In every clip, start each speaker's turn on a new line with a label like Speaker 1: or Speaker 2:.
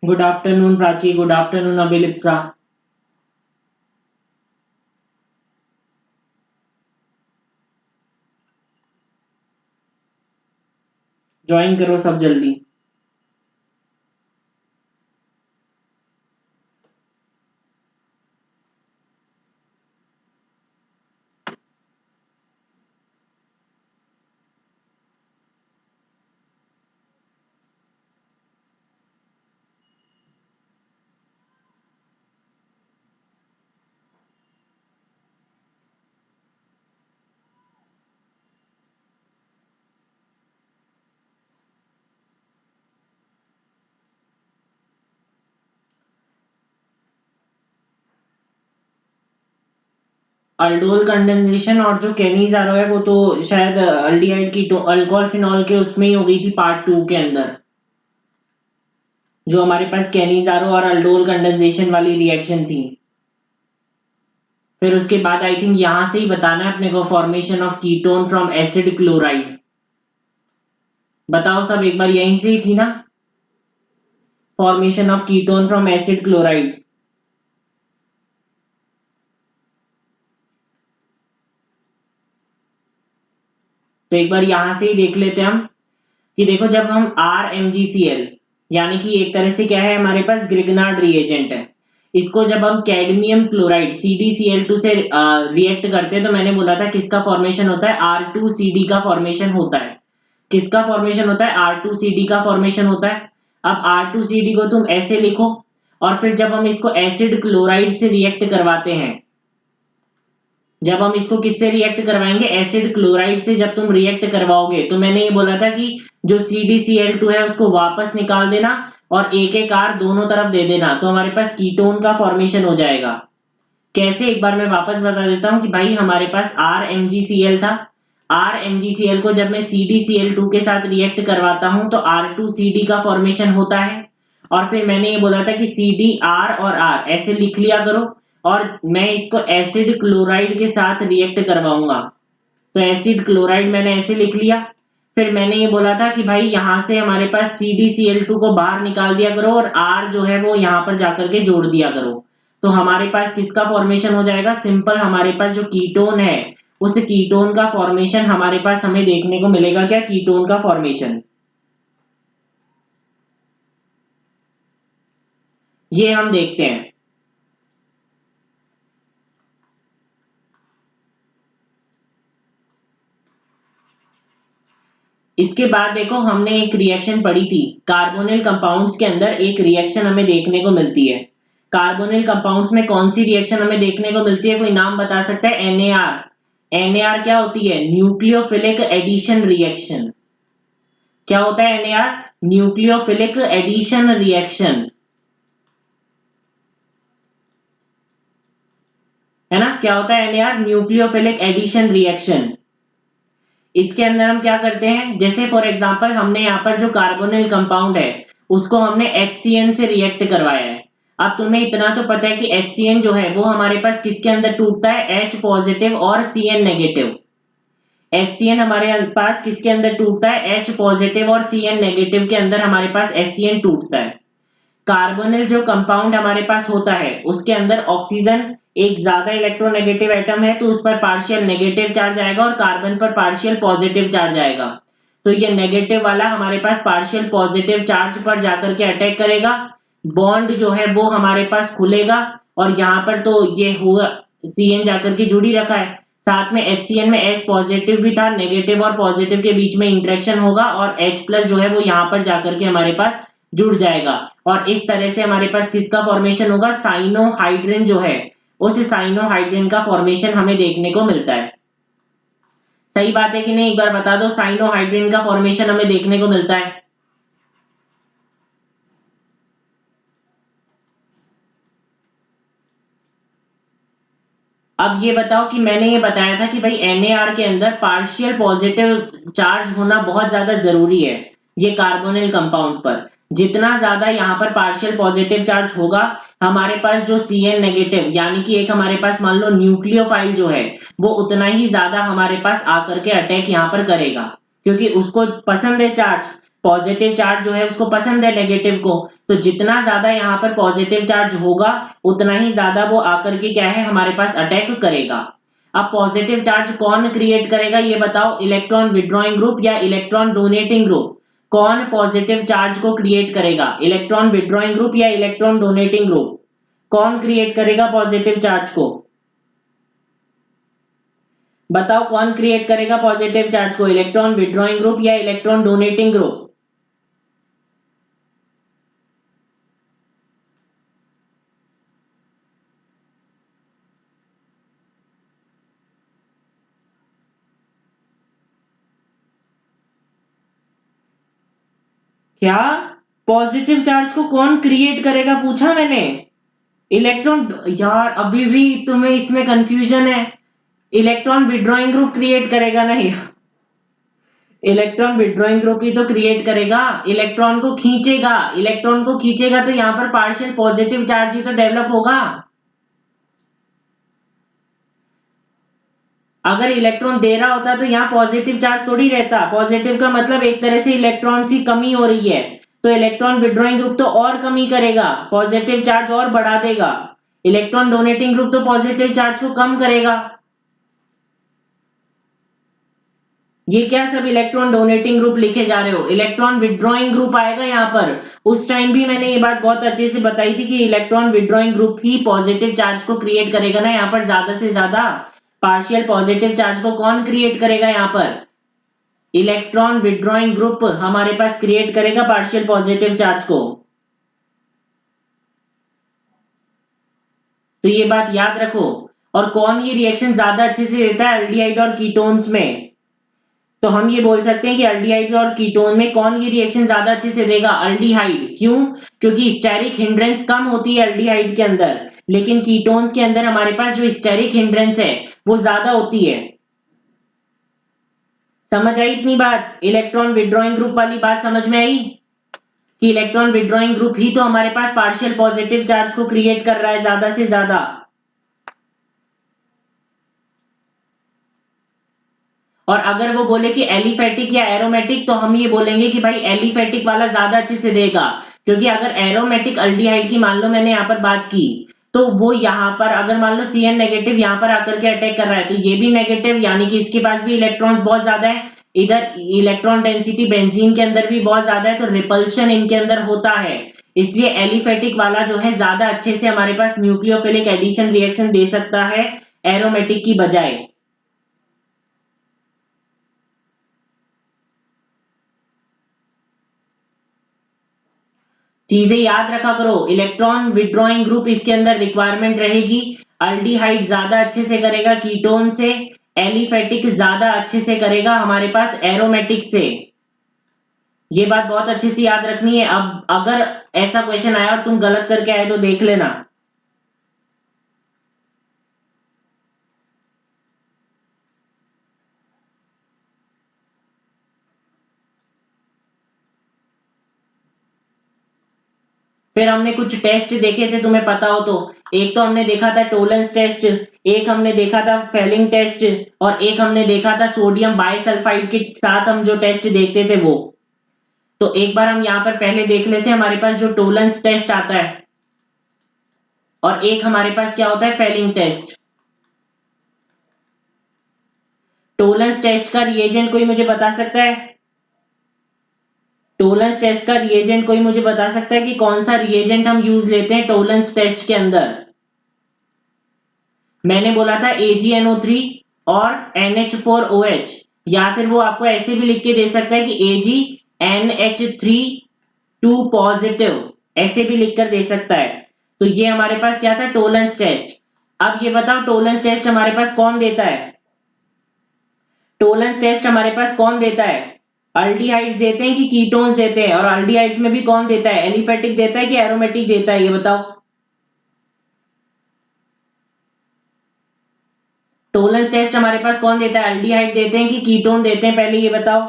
Speaker 1: Good afternoon Prachi, good afternoon Abhilipsa. Join करो सब जल्दी। अल्डोल कंडेंसेशन और जो केनीज़ारो है वो तो शायद अल्डिहाइड की अल्कोहल फिनॉल के उसमें ही हो गई थी पार्ट 2 के अंदर। जो हमारे पास केनीज़ारो और अल्डोल कंडेंसेशन वाली रिएक्शन थी। फिर उसके बाद आई थिंक यहां से ही बताना है अपने को formation of ketone from acid chloride. बताओ सब एक बार, यहीं से ही थी ना formation of ketone from acid chloride. तो एक बार यहां से ही देख लेते हैं हम कि देखो जब हम RMgCl यानी कि एक तरह से क्या है हमारे पास ग्रिगनार्ड रिएजेंट है, इसको जब हम कैडमियम क्लोराइड CdCl2 से रिएक्ट करते हैं तो मैंने बोला था किसका फॉर्मेशन होता है, R2CD का फॉर्मेशन होता है। किसका फॉर्मेशन होता है, R2CD का फॉर्मेशन होता है। अब R2CD को तुम ऐसे लिखो और फिर जब हम इसको एसिड क्लोराइड से रिएक्ट करवाते हैं, जब हम इसको किससे रिएक्ट करवाएंगे, एसिड क्लोराइड से जब तुम रिएक्ट करवाओगे तो मैंने ये बोला था कि जो CdCl2 है उसको वापस निकाल देना और एक एक R दोनों तरफ दे देना, तो हमारे पास कीटोन का फॉर्मेशन हो जाएगा। कैसे, एक बार मैं वापस बता देता हूं कि भाई हमारे पास RMgCl था, RMgCl को जब मैं CdCl2 के साथ रिएक्ट करवाता हूं तो R2CD का फॉर्मेशन होता है। और फिर मैंने ये बोला था कि CdR और R ऐसे लिख लिया करो और मैं इसको एसिड क्लोराइड के साथ रिएक्ट करवाऊंगा। तो एसिड क्लोराइड मैंने ऐसे लिख लिया। फिर मैंने ये बोला था कि भाई यहां से हमारे पास CdCl2 को बाहर निकाल दिया करो और R जो है वो यहां पर जाकर के जोड़ दिया करो। तो हमारे पास किसका फॉर्मेशन हो जाएगा, सिंपल हमारे पास जो कीटोन है उस कीटोन का फॉर्मेशन हमारे पास हमें देखने को मिलेगा। क्या, कीटोन का फॉर्मेशन। ये हम देखते हैं। इसके बाद देखो हमने एक रिएक्शन पढ़ी थी, कार्बोनिल कंपाउंड्स के अंदर एक रिएक्शन हमें देखने को मिलती है। कार्बोनिल कंपाउंड्स में कौन सी रिएक्शन हमें देखने को मिलती है, कोई नाम बता सकता है। NAR। NAR क्या होती है, न्यूक्लियोफिलिक एडिशन रिएक्शन। क्या होता है NAR, न्यूक्लियोफिलिक एडिशन रिएक्शन, है ना। क्या होता है NAR, न्यूक्लियोफिलिक एडिशन रिएक्शन। इसके अंदर हम क्या करते हैं, जैसे फॉर एग्जांपल हमने यहाँ पर जो कार्बोनिल कंपाउंड है उसको हमने HCN से रिएक्ट करवाया है। अब तुम्हें इतना तो पता है कि HCN जो है वो हमारे पास किसके अंदर टूटता है, H पॉजिटिव और Cn नेगेटिव। HCN हमारे पास किसके अंदर टूटता है, H पॉजिटिव और Cn नेगेटिव के अंदर हमारे पास HCN टूटता है। कार्बोनिल जो कंपाउंड हमारे पास होता है उसके अंदर ऑक्सीजन एक ज्यादा इलेक्ट्रोनेगेटिव एटम है तो उस पर पार्शियल नेगेटिव चार्ज आएगा और कार्बन पर पार्शियल पॉजिटिव चार्ज आएगा। तो ये नेगेटिव वाला हमारे पास पार्शियल पॉजिटिव चार्ज पर जाकर के अटैक करेगा, बॉन्ड जो है वो हमारे पास खुलेगा और यहाँ पर तो ये हुआ Cn जाकर के जुड़ ही रखा है। साथ में HCN में H पॉजिटिव भी था, नेगेटिव और पॉजिटिव के बीच में इंटरेक्शन होगा और H प्लस जो है वो यहाँ पर जाकर के हमारे पास जुड़ जाएगा। और इस तरह से हमारे पास किसका फॉर्मेशन होगा, साइनोहाइड्रिन जो है उस साइनोहाइड्रिन का फॉर्मेशन हमें देखने को मिलता है। सही बात है कि नहीं, एक बार बता दो, साइनोहाइड्रिन का फॉर्मेशन हमें देखने को मिलता है। अब ये बताओ कि मैंने ये बताया था कि भाई NAR के अंदर पार्शियल पॉजिटिव चार्ज होना बहुत ज्यादा जरूरी है। ये कार्बोनिल कंपाउंड पर जितना ज्यादा यहाँ पर पार्शियल पॉजिटिव चार्ज होगा हमारे पास जो Cn नेगेटिव यानी कि एक हमारे पास मान लो न्यूक्लियोफाइल जो है वो उतना ही ज्यादा हमारे पास आकर के अटैक यहाँ पर करेगा, क्योंकि उसको पसंद है चार्ज। पॉजिटिव चार्ज जो है उसको पसंद है नेगेटिव को, तो जितना ज्यादा यहाँ पर पॉजिटिव चार्ज होगा उतना ही ज्यादा वो आकर के क्या है हमारे पास अटैक करेगा। अब पॉजिटिव चार्ज कौन क्रिएट करेगा ये बताओ, इलेक्ट्रॉन विड्रॉइंग ग्रुप या इलेक्ट्रॉन डोनेटिंग ग्रुप? कौन पॉजिटिव चार्ज को क्रिएट करेगा, इलेक्ट्रॉन विड्रॉइंग ग्रुप या इलेक्ट्रॉन डोनेटिंग ग्रुप? कौन क्रिएट करेगा पॉजिटिव चार्ज को? बताओ कौन क्रिएट करेगा पॉजिटिव चार्ज को, इलेक्ट्रॉन विड्रॉइंग ग्रुप या इलेक्ट्रॉन डोनेटिंग ग्रुप? क्या पॉजिटिव चार्ज को कौन क्रिएट करेगा पूछा मैंने? इलेक्ट्रॉन, यार अभी भी तुम्हें इसमें कंफ्यूजन है। इलेक्ट्रॉन विड्रॉइंग ग्रुप क्रिएट करेगा नहीं, इलेक्ट्रॉन विड्रॉइंग ग्रुप ही तो क्रिएट करेगा, इलेक्ट्रॉन को खींचेगा, इलेक्ट्रॉन को खींचेगा तो यहाँ पर पार्शियल पॉजिटिव चार्ज ही तो डेवलप होगा। अगर इलेक्ट्रॉन दे रहा होता तो यहाँ पॉजिटिव चार्ज थोड़ी रहता, पॉजिटिव का मतलब एक तरह से इलेक्ट्रॉन की कमी हो रही है, तो इलेक्ट्रॉन विड्रॉइंग ग्रुप तो और कमी करेगा, पॉजिटिव चार्ज और बढ़ा देगा। इलेक्ट्रॉन डोनेटिंग ग्रुप तो पॉजिटिव चार्ज को कम करेगा। ये क्या सब इलेक्ट्रॉन डोनेटिंग ग्रुप लिखे जा रहे हो, इलेक्ट्रॉन विड्रॉइंग ग्रुप आएगा यहाँ पर। उस टाइम भी मैंने ये बात बहुत अच्छे से बताई थी कि इलेक्ट्रॉन विड्रॉइंग ग्रुप ही पॉजिटिव चार्ज को क्रिएट करेगा ना, यहाँ पर ज्यादा से ज्यादा पार्शियल पॉजिटिव चार्ज को कौन क्रिएट करेगा यहाँ पर? इलेक्ट्रॉन विड्रॉइंग ग्रुप हमारे पास क्रिएट करेगा पार्शियल पॉजिटिव चार्ज को। तो ये बात याद रखो। और कौन ये रिएक्शन ज्यादा अच्छे से देता है एल्डिहाइड और कीटोन्स में? तो हम ये बोल सकते हैं कि एल्डिहाइड्स और कीटोन में कौन ये रिएक्शन ज्यादा अच्छे से देगा, एल्डिहाइड। क्यों? क्योंकि स्टेरिक हिंड्रेंस कम होती है एल्डिहाइड के अंदर, लेकिन कीटोन्स के अंदर हमारे पास जो स्टेरिक हिंड्रेंस है वो ज्यादा होती है। समझ आई इतनी बात? इलेक्ट्रॉन विड्रॉइंग ग्रुप वाली बात समझ में आई कि इलेक्ट्रॉन विड्रॉइंग ग्रुप ही तो हमारे पास पार्शियल पॉजिटिव चार्ज को क्रिएट कर रहा है ज्यादा से ज्यादा। और अगर वो बोले कि एलिफेटिक या एरोमेटिक, तो हम ये बोलेंगे कि भाई एलिफेटिक वाला ज्यादा अच्छे से देगा, क्योंकि अगर एरोमेटिक अल्डिहाइड की मान लो मैंने यहाँ पर बात की, तो वो यहाँ पर अगर मान लो Cn नेगेटिव यहाँ पर आकर के अटैक कर रहा है तो ये भी नेगेटिव, यानी कि इसके पास भी इलेक्ट्रॉन्स बहुत ज्यादा है। इधर इलेक्ट्रॉन डेंसिटी बेंजीन के अंदर भी बहुत ज्यादा है, तो रिपल्शन इनके अंदर होता है। इसलिए एलिफेटिक वाला जो है ज्यादा अच्छे से हमारे पास न्यूक्लियोफिलिक एडिशन रिएक्शन दे सकता है एरोमेटिक की बजाय। चीजें याद रखा करो, इलेक्ट्रॉन विड्रॉइंग ग्रुप इसके अंदर रिक्वायरमेंट रहेगी, अल्डिहाइड ज्यादा अच्छे से करेगा कीटोन से, एलिफेटिक ज्यादा अच्छे से करेगा हमारे पास एरोमेटिक से। ये बात बहुत अच्छे से याद रखनी है। अब अगर ऐसा क्वेश्चन आया और तुम गलत करके आए तो देख लेना। फिर हमने कुछ टेस्ट देखे थे तुम्हें पता हो तो, एक तो हमने देखा था टोलेंस टेस्ट, एक हमने देखा था फेलिंग टेस्ट, और एक हमने देखा था सोडियम बाइसल्फाइड के साथ हम जो टेस्ट देखते थे वो। तो एक बार हम यहाँ पर पहले देख लेते हैं, हमारे पास जो टोलेंस टेस्ट आता है और एक हमारे पास क्या होता है फेलिंग टेस्ट। टोलेंस टेस्ट का रिएजेंट कोई मुझे बता सकता है? टोलेंस टेस्ट का रिएजेंट कोई मुझे बता सकता है कि कौन सा रिएजेंट हम यूज लेते हैं टोलेंस टेस्ट के अंदर? मैंने बोला था AgNO3 और NH4OH, या फिर वो आपको ऐसे भी लिख के दे सकता है कि AgNH3 2 पॉजिटिव, ऐसे भी लिखकर दे सकता है। तो ये हमारे पास क्या था, टोलेंस टेस्ट। अब ये बताओ टोलेंस टेस्ट हमारे पास कौन देता है? टोलेंस टेस्ट हमारे पास कौन देता है? अल्डिहाइड्स देते हैं कि कीटोन्स देते हैं? और अल्डिहाइड्स में भी कौन देता है, एलिफेटिक देता है कि एरोमेटिक देता है, ये बताओ। टोलेंस टेस्ट हमारे पास कौन देता है, अल्डिहाइड देते हैं कि कीटोन देते हैं, पहले ये बताओ।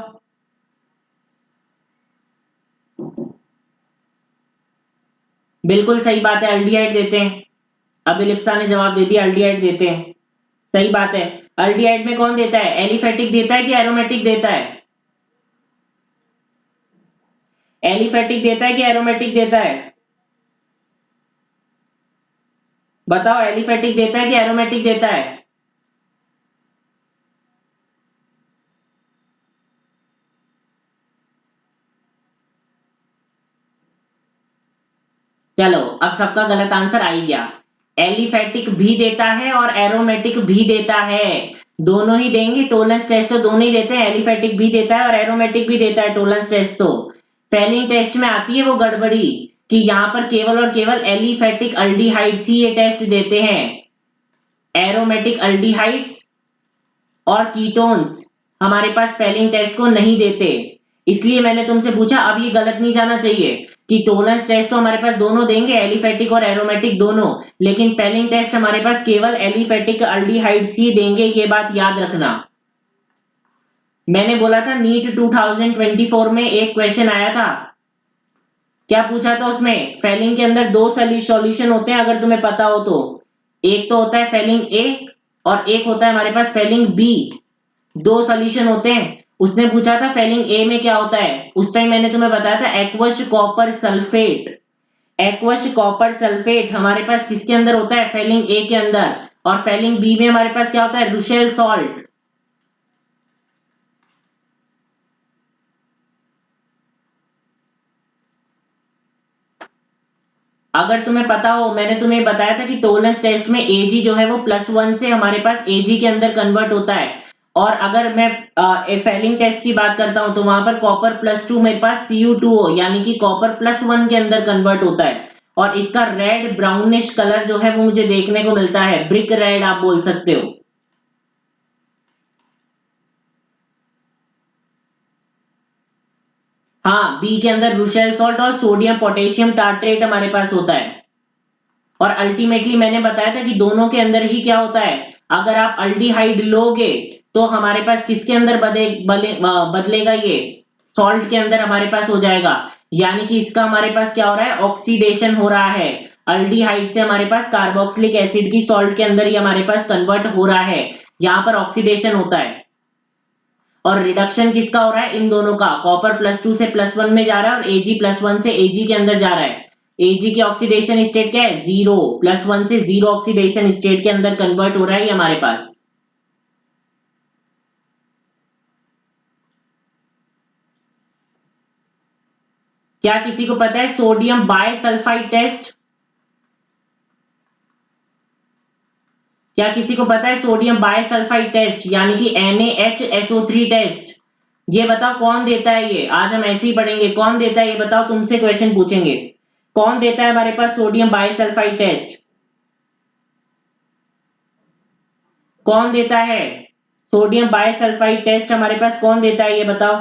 Speaker 1: बिल्कुल सही बात है, अल्डिहाइड देते हैं। अभिलिप्सा ने जवाब दे दिया, अल्डिहाइड देते हैं। सही बात है। अल्डिहाइड में कौन देता है, एलिफेटिक देता है कि एरोमेटिक देता है? एलिफेटिक देता है कि एरोमेटिक देता है? बताओ, एलिफेटिक देता है कि एरोमेटिक देता है? चलो, अब सबका गलत आंसर आ ही गया। एलिफेटिक भी देता है और एरोमेटिक भी देता है। दोनों ही देंगे। टोलेंस टेस्ट तो दोनों ही देते हैं, एलिफेटिक भी देता है और एरोमेटिक भी देता है टोलेंस टेस्ट तो। फेलिंग टेस्ट में आती है वो गड़बड़ी कि यहां पर केवल और केवल एलिफेटिक अल्डिहाइड्स ही ये टेस्ट देते हैं। एरोमेटिक अल्डिहाइड्स और कीटोन्स हमारे पास फेलिंग टेस्ट को नहीं देते। इसलिए मैंने तुमसे पूछा, अब ये गलत नहीं जाना चाहिए कि टोलेंस टेस्ट तो हमारे पास दोनों देंगे, एलिफेटिक और एरोमेटिक दोनों, लेकिन फेलिंग टेस्ट हमारे पास केवल एलिफेटिक अल्डिहाइड्स ही देंगे, ये बात याद रखना। मैंने बोला था नीट 2024 में एक क्वेश्चन आया था। क्या पूछा था उसमें? फेलिंग के अंदर दो सॉल्यूशन होते हैं, अगर तुम्हें पता हो तो। एक तो होता है फेलिंग ए और एक होता है हमारे पास फेलिंग बी। दो सॉल्यूशन होते हैं। उसने पूछा था फेलिंग ए में क्या होता है, उस टाइम मैंने तुम्हें बताया था aqueous copper sulphate. Aqueous copper sulphate हमारे पास किसके अंदर होता है? फेलिंग ए के अंदर। और फेलिंग बी में हमारे पास क्या होता है? Rushel salt. अगर तुम्हें पता हो, मैंने तुम्हें बताया था कि टोलेंस टेस्ट में एजी जो है वो +1 से हमारे पास एजी के अंदर कन्वर्ट होता है। और अगर मैं फेलिंग टेस्ट की बात करता हूं तो वहां पर कॉपर +2 मेरे पास Cu2O यानी कि कॉपर +1 के अंदर कन्वर्ट होता है। और इसका रेड ब्राउनिश कलर जो है वो मुझे देखने को मिलता है, ब्रिक रेड आप बोल सकते हो। हाँ, बी के अंदर रुशेल सॉल्ट और सोडियम पोटेशियम टार्ट्रेट हमारे पास होता है। और अल्टीमेटली मैंने बताया था कि दोनों के अंदर ही क्या होता है, अगर आप अल्डिहाइड लोगे तो हमारे पास किसके अंदर बदलेगा ये? सॉल्ट के अंदर हमारे पास हो जाएगा। यानी कि इसका हमारे पास क्या हो रहा है? ऑक्सीडेशन हो रहा है। अल्डिहाइड से हमारे पास कार्बोक्सिलिक एसिड की सॉल्ट के अंदर ही हमारे पास कन्वर्ट हो रहा है। यहां पर ऑक्सीडेशन होता है। और रिडक्शन किसका हो रहा है? इन दोनों का। कॉपर +2 से +1 में जा रहा है और Ag+1 से Ag के अंदर जा रहा है। Ag की ऑक्सीडेशन स्टेट क्या है? 0। +1 से 0 ऑक्सीडेशन स्टेट के अंदर कन्वर्ट हो रहा है हमारे पास। क्या किसी को पता है सोडियम बायसल्फाइड टेस्ट? क्या किसी को पता है सोडियम बायसल्फाइड टेस्ट यानी कि NaHSO3 टेस्ट? ये बताओ कौन देता है ये? आज हम ऐसे ही पढ़ेंगे, कौन देता है ये बताओ, तुमसे क्वेश्चन पूछेंगे। कौन देता है हमारे पास सोडियम बायसल्फाइड टेस्ट? कौन देता है सोडियम बायसल्फाइड टेस्ट? हमारे पास कौन देता है ये बताओ।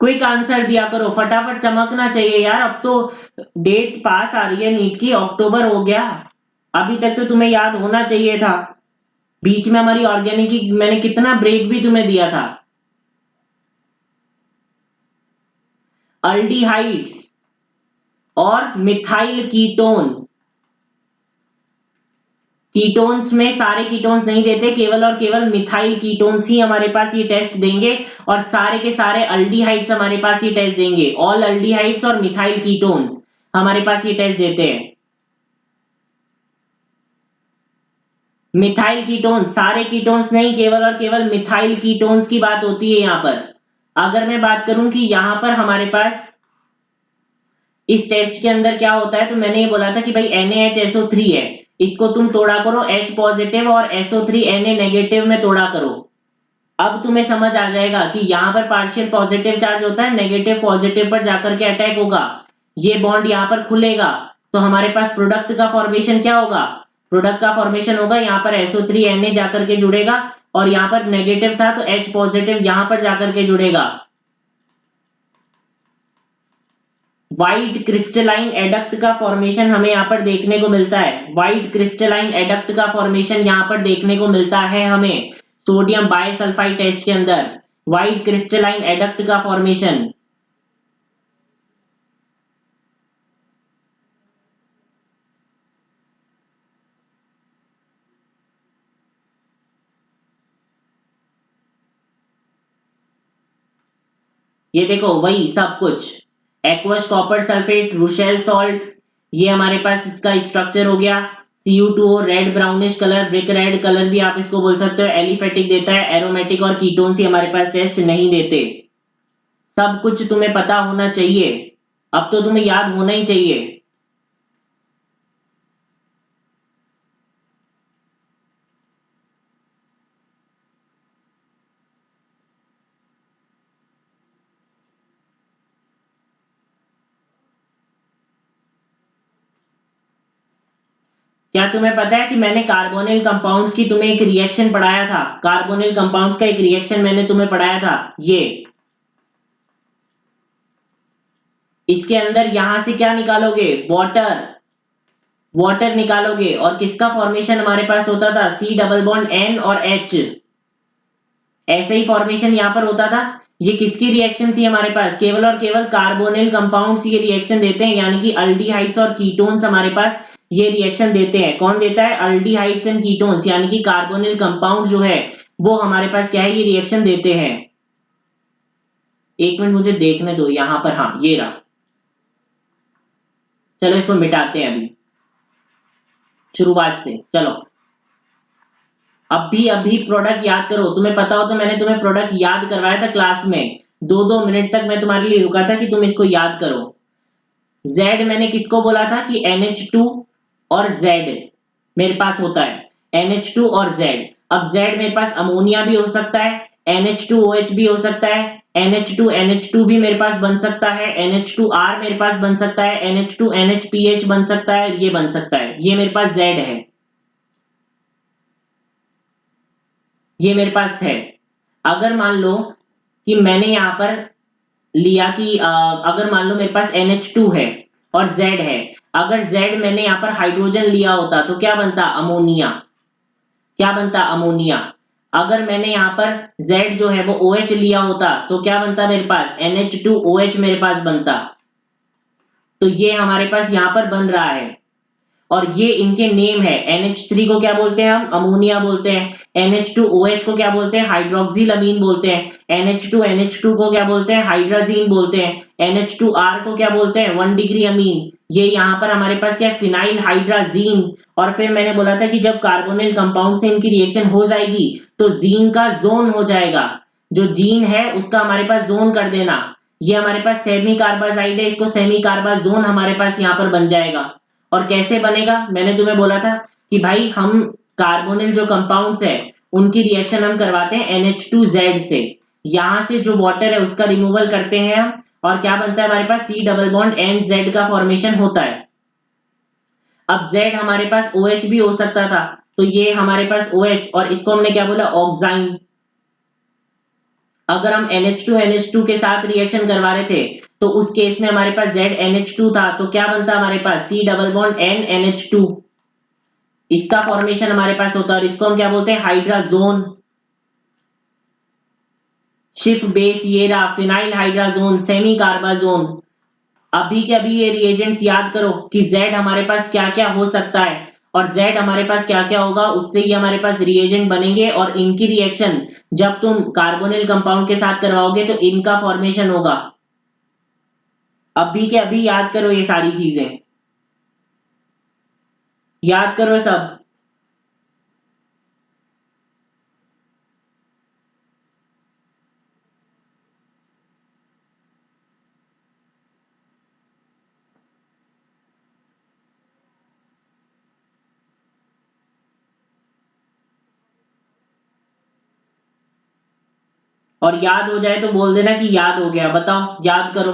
Speaker 1: क्विक आंसर दिया करो, फटाफट चमकना चाहिए यार। अब तो डेट पास आ रही है नीट की, अक्टूबर हो गया। अभी तक तो तुम्हें याद होना चाहिए था। बीच में हमारी ऑर्गेनिक की मैंने कितना ब्रेक भी तुम्हें दिया था। अल्डिहाइड्स और मिथाइल कीटोन। कीटोन्स में सारे कीटोन्स नहीं देते, केवल और केवल मिथाइल कीटोन्स ही हमारे पास ये टेस्ट देंगे। और सारे के सारे अल्डिहाइड्स हमारे पास ये टेस्ट देंगे। ऑल अल्डिहाइड्स और मिथाइल कीटोन्स हमारे पास ये टेस्ट देते हैं। मिथाइल कीटोन्स, सारे कीटोन्स नहीं, केवल और केवल मिथाइल कीटोन्स की बात होती है यहाँ पर। अगर मैं बात करूं कि यहाँ पर हमारे पास इस टेस्ट के अंदर क्या होता है, तो मैंने ये बोला था कि भाई NaHSO3 है, इसको तुम तोड़ा करो H पॉजिटिव और SO3 Na नेगेटिव में तोड़ा करो। अब तुम्हें समझ आ जाएगा कि यहाँ पर पार्शियल पॉजिटिव चार्ज होता है, नेगेटिव पॉजिटिव पर जाकर के अटैक होगा। ये बॉन्ड यहाँ पर खुलेगा तो हमारे पास प्रोडक्ट का फॉर्मेशन क्या होगा? प्रोडक्ट का फॉर्मेशन होगा, यहाँ पर SO3 Na जाकर के जुड़ेगा और यहाँ पर नेगेटिव था तो H पॉजिटिव यहाँ पर जाकर के जुड़ेगा। व्हाइट क्रिस्टलाइन एडक्ट का फॉर्मेशन हमें यहाँ पर देखने को मिलता है। व्हाइट क्रिस्टलाइन एडक्ट का फॉर्मेशन यहाँ पर देखने को मिलता है हमें सोडियम बायसल्फाइड टेस्ट के अंदर। व्हाइट क्रिस्टलाइन एडक्ट का फॉर्मेशन। ये देखो वही सब कुछ, aqueous copper sulphate, Rushel salt, ये हमारे पास इसका स्ट्रक्चर हो गया। Cu2O red brownish colour, brick red colour भी आप इसको बोल सकते हो, एलिफेटिक देता है, एरोमेटिक और कीटोन ही हमारे पास टेस्ट नहीं देते। सब कुछ तुम्हें पता होना चाहिए, अब तो तुम्हें याद होना ही चाहिए। क्या तुम्हें पता है कि मैंने कार्बोनिल कंपाउंड्स की तुम्हें एक रिएक्शन पढ़ाया था, कार्बोनिल कंपाउंड्स का एक रिएक्शन मैंने तुम्हें पढ़ाया था। ये इसके अंदर यहां से क्या निकालोगे, वाटर, वाटर निकालोगे और किसका फॉर्मेशन हमारे पास होता था, सी डबल बॉन्ड एन और एच, ऐसे ही फॉर्मेशन यहां पर होता था। ये किसकी रिएक्शन थी हमारे पास, केवल और केवल कार्बोनिल कंपाउंड्स ये रिएक्शन देते हैं, यानी कि अल्डिहाइड्स और कीटोन्स हमारे पास ये रिएक्शन देते हैं। कौन देता है, अल्डिहाइड्स एंड कीटोन्स, यानी कि कार्बोनिल कंपाउंड जो है वो हमारे पास क्या है, ये रिएक्शन देते हैं। एक मिनट मुझे देखने दो यहां पर, हाँ ये रहा। चलो इसको मिटाते हैं अभी शुरुआत से। चलो अभी अभी प्रोडक्ट याद करो, तुम्हें पता हो तो मैंने तुम्हें प्रोडक्ट याद करवाया था क्लास में, 2-2 मिनट तक मैं तुम्हारे लिए रुका था कि तुम इसको याद करो। Z मैंने किसको बोला था कि NH2 और Z मेरे पास होता है, NH2 और Z। अब Z मेरे पास अमोनिया भी हो सकता है, NH2OH भी हो सकता है, NH2NH2 भी मेरे पास बन सकता है, NH2R मेरे पास बन सकता है, NH2NHPH बन सकता है, ये बन सकता है, ये मेरे पास Z है, ये मेरे पास है। अगर मान लो कि मैंने यहां पर लिया कि अगर मान लो मेरे पास NH2 है और Z है, अगर Z मैंने यहाँ पर हाइड्रोजन लिया होता तो क्या बनता, अमोनिया, क्या बनता, अमोनिया। अगर मैंने यहाँ पर Z जो है वो OH लिया होता तो क्या बनता मेरे पास, NH2OH मेरे पास बनता। तो ये हमारे पास यहाँ पर बन रहा है और ये इनके नेम है। NH3 को क्या बोलते हैं हम, अमोनिया बोलते हैं। NH2OH को क्या बोलते हैं, हाइड्रोक्सिल अमीन बोलते हैं। NH2NH2 को क्या बोलते हैं, हाइड्राजीन बोलते हैं। NH2R को क्या बोलते हैं, 1 डिग्री अमीन। ये यहाँ पर हमारे पास क्या है, फिनाइल हाइड्राजीन। और फिर मैंने बोला था कि जब कार्बोनिल कंपाउंड से इनकी रिएक्शन हो जाएगी तो जीन का जोन हो जाएगा, जो जीन है उसका हमारे पास जोन कर देना। ये हमारे पास सेमी कार्बाजाइड है, इसको सेमी कार्बाजोन हमारे पास यहाँ पर बन जाएगा। और कैसे बनेगा, मैंने तुम्हें बोला था कि भाई हम कार्बोनिल जो कंपाउंड्स है उनकी रिएक्शन हम करवाते हैं NH2Z से, यहां से जो वाटर है उसका रिमूवल करते हैं हम, और क्या बनता है हमारे पास, C डबल बॉन्ड NZ का फॉर्मेशन होता है। अब Z हमारे पास OH भी हो सकता था, तो ये हमारे पास OH, और इसको हमने क्या बोला, ऑक्साइन। अगर हम NH2NH2 के साथ रिएक्शन करवा रहे थे तो उस केस में हमारे पास ZNH2 था, तो क्या बनता हमारे पास, C डबल बॉन्ड NNH2, इसका फॉर्मेशन हमारे पास होता है, और इसको हम क्या बोलते हैं, हाइड्राजोन। शिफ्ट बेस ये रहा, फिनाइल हाइड्राजोन, सेमी कार्बाजोन। अभी के अभी ये रिएजेंट्स याद करो कि Z हमारे पास क्या क्या हो सकता है और Z हमारे पास क्या क्या होगा, उससे ही हमारे पास रिएजेंट बनेंगे, और इनकी रिएक्शन जब तुम कार्बोनिल कंपाउंड के साथ करवाओगे तो इनका फॉर्मेशन होगा। अभी के अभी याद करो ये सारी चीजें, याद करो सब। और याद हो जाए तो बोल देना कि याद हो गया, बताओ याद करो।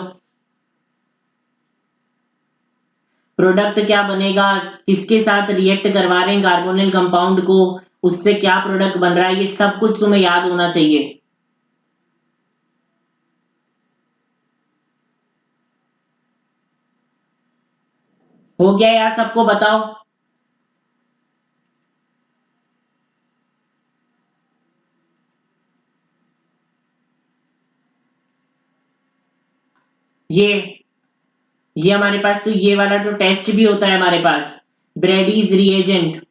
Speaker 1: प्रोडक्ट क्या बनेगा, किसके साथ रिएक्ट करवा रहे हैं कार्बोनिल कंपाउंड को, उससे क्या प्रोडक्ट बन रहा है, ये सब कुछ तुम्हें याद होना चाहिए। हो गया यार सबको, बताओ। ये हमारे पास तो ये वाला तो टेस्ट भी होता है हमारे पास, ब्रेडीज रिएजेंट,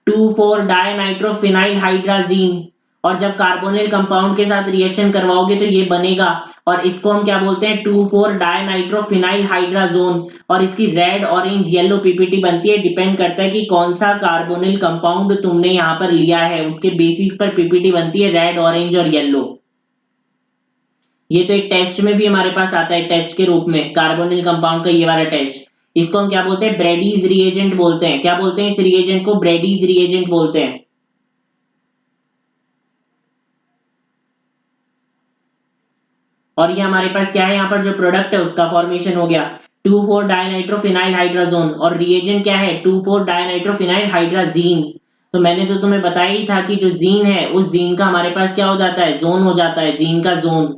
Speaker 1: 2,4 डायनाइट्रोफिनाइल हाइड्राजीन। और जब कार्बोनिल कंपाउंड के साथ रिएक्शन करवाओगे तो ये बनेगा, और इसको हम क्या बोलते हैं, 2,4 डायनाइट्रोफिनाइल हाइड्राजोन। और इसकी रेड, ऑरेंज, येलो पीपीटी बनती है, डिपेंड करता है कि कौन सा कार्बोनिल कंपाउंड तुमने यहाँ पर लिया है, उसके बेसिस पर पीपीटी बनती है रेड, ऑरेंज और येलो। ये तो एक टेस्ट में भी हमारे पास आता है, टेस्ट के रूप में कार्बोनिल कंपाउंड का ये वाला टेस्ट। इसको हम क्या बोलते हैं, ब्रेडीज रिएजेंट बोलते हैं। क्या बोलते हैं इस रिएजेंट को, ब्रेडीज रिएजेंट बोलते हैं। और ये हमारे पास क्या है, यहाँ पर जो प्रोडक्ट है उसका फॉर्मेशन हो गया 2,4 डायनाइट्रोफिनाइल हाइड्राजोन, और रिएजेंट क्या है, 2,4 डायनाइट्रोफिनाइल हाइड्राजीन। तो मैंने तो तुम्हें बताया ही था कि जो जीन है उस जीन का हमारे पास क्या हो जाता है, जोन हो जाता है, जीन का जोन।